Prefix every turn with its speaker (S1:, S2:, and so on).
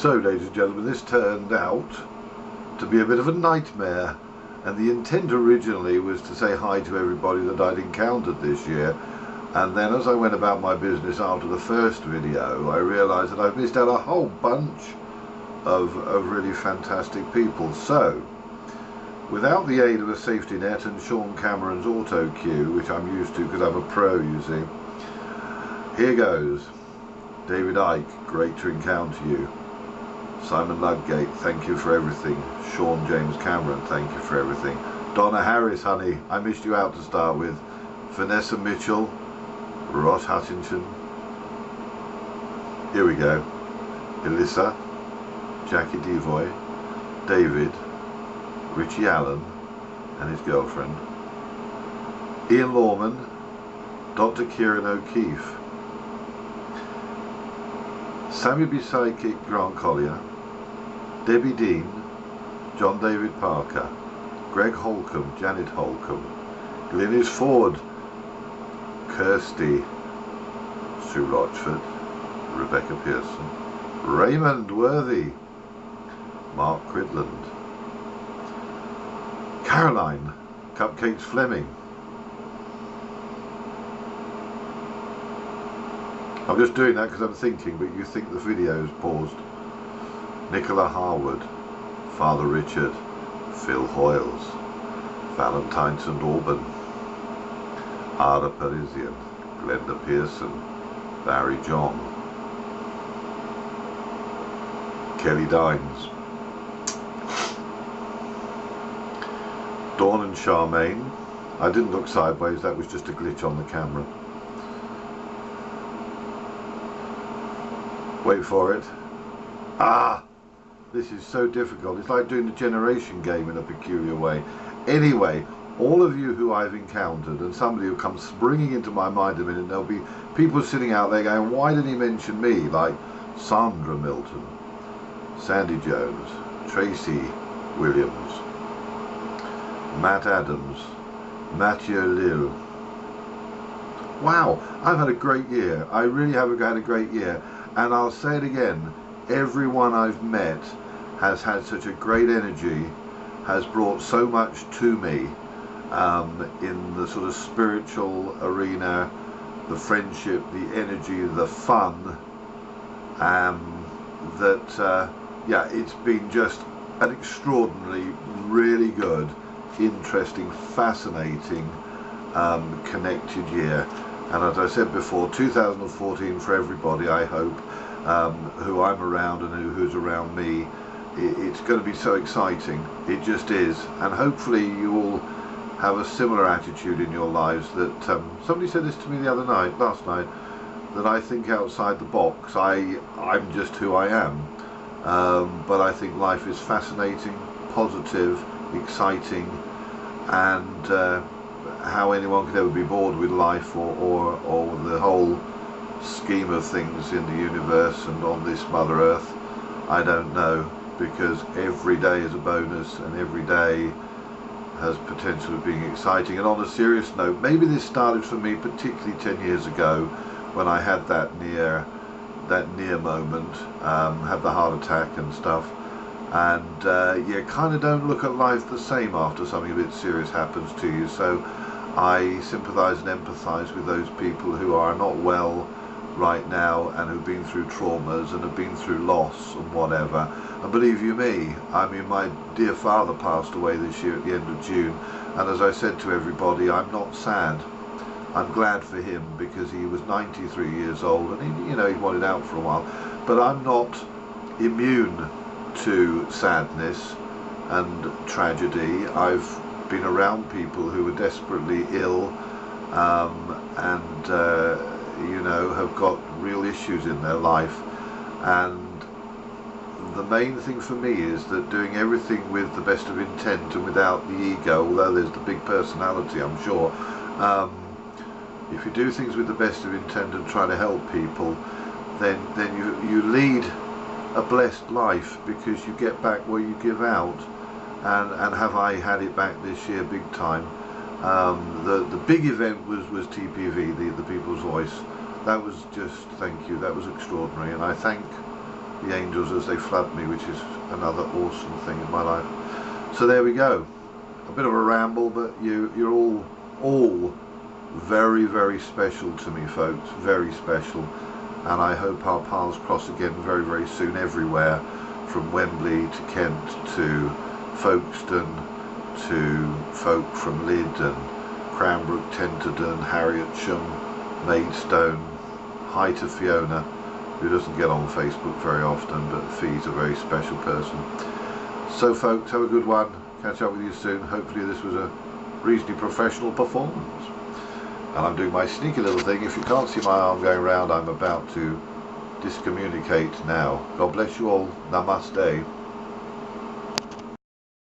S1: So, ladies and gentlemen, this turned out to be a bit of a nightmare, and the intent originally was to say hi to everybody that I'd encountered this year, and then as I went about my business after the first video, I realised that I've missed out a whole bunch of really fantastic people. So, without the aid of a safety net and Sean Cameron's auto cue, which I'm used to because I'm a pro, you see, here goes. David Icke, great to encounter you. Simon Ludgate, thank you for everything. Sean James Cameron, thank you for everything. Donna Harris, honey, I missed you out to start with. Vanessa Mitchell, Ross Hutchinson. Here we go. Elissa, Jackie Devoy, David, Richie Allen and his girlfriend, Ian Lawman, Dr. Kieran O'Keefe, Sammy B. Psychic Grant Collier, Debbie Dean, John David Parker, Greg Holcomb, Janet Holcomb, Glynis Ford, Kirsty, Sue Rochford, Rebecca Pearson, Raymond Worthy, Mark Cridland, Caroline, Cupcakes Fleming. I'm just doing that because I'm thinking, but you think the video's paused. Nicola Harwood, Father Richard, Phil Hoyles, Valentine St. Auburn, Ada Parisian, Glenda Pearson, Barry John, Kelly Dines, Dawn and Charmaine. I didn't look sideways, that was just a glitch on the camera. Wait for it. Ah! This is so difficult. It's like doing the generation game in a peculiar way. Anyway, all of you who I've encountered, and somebody who comes springing into my mind a minute, there'll be people sitting out there going, why did he mention me? Like Sandra Milton, Sandy Jones, Tracy Williams, Matt Adams, Mathieu Lille. Wow, I've had a great year. I really have had a great year. And I'll say it again, everyone I've met has had such a great energy, has brought so much to me in the sort of spiritual arena, the friendship, the energy, the fun, yeah, it's been just an extraordinarily, really good, interesting, fascinating, connected year. And as I said before, 2014 for everybody, I hope, who I'm around and who's around me, it's going to be so exciting. It just is. And hopefully you all have a similar attitude in your lives that, somebody said this to me the other night, last night, that I think outside the box. I'm just who I am. But I think life is fascinating, positive, exciting, and how anyone could ever be bored with life or the whole scheme of things in the universe and on this Mother Earth, I don't know, because every day is a bonus and every day has potential of being exciting. And on a serious note, maybe this started for me particularly 10 years ago when I had that near moment, had the heart attack and stuff, and you kind of don't look at life the same after something a bit serious happens to you. So I sympathise and empathise with those people who are not well right now and who've been through traumas and have been through loss and whatever. And believe you me, I mean, my dear father passed away this year at the end of June, and as I said to everybody, I'm not sad. I'm glad for him because he was 93 years old and he wanted out for a while. But I'm not immune to sadness and tragedy. I've been around people who are desperately ill and have got real issues in their life, and the main thing for me is that doing everything with the best of intent and without the ego, although there's the big personality, I'm sure, if you do things with the best of intent and try to help people, then you lead a blessed life, because you get back what you give out. And have I had it back this year big time. The big event was TPV, the People's Voice. That was just, thank you, that was extraordinary, and I thank the angels as they flood me, which is another awesome thing in my life. So there we go. A bit of a ramble, but you're all very, very special to me, folks. Very special. And I hope our paths cross again very, very soon everywhere, from Wembley to Kent to Folkestone to folk from Lydd and Cranbrook, Tenterden, Harrietsham, Maidstone. Hi to Fiona, who doesn't get on Facebook very often, but Fee's a very special person. So folks, have a good one. Catch up with you soon. Hopefully this was a reasonably professional performance. And I'm doing my sneaky little thing. If you can't see my arm going round, I'm about to discommunicate now. God bless you all. Namaste.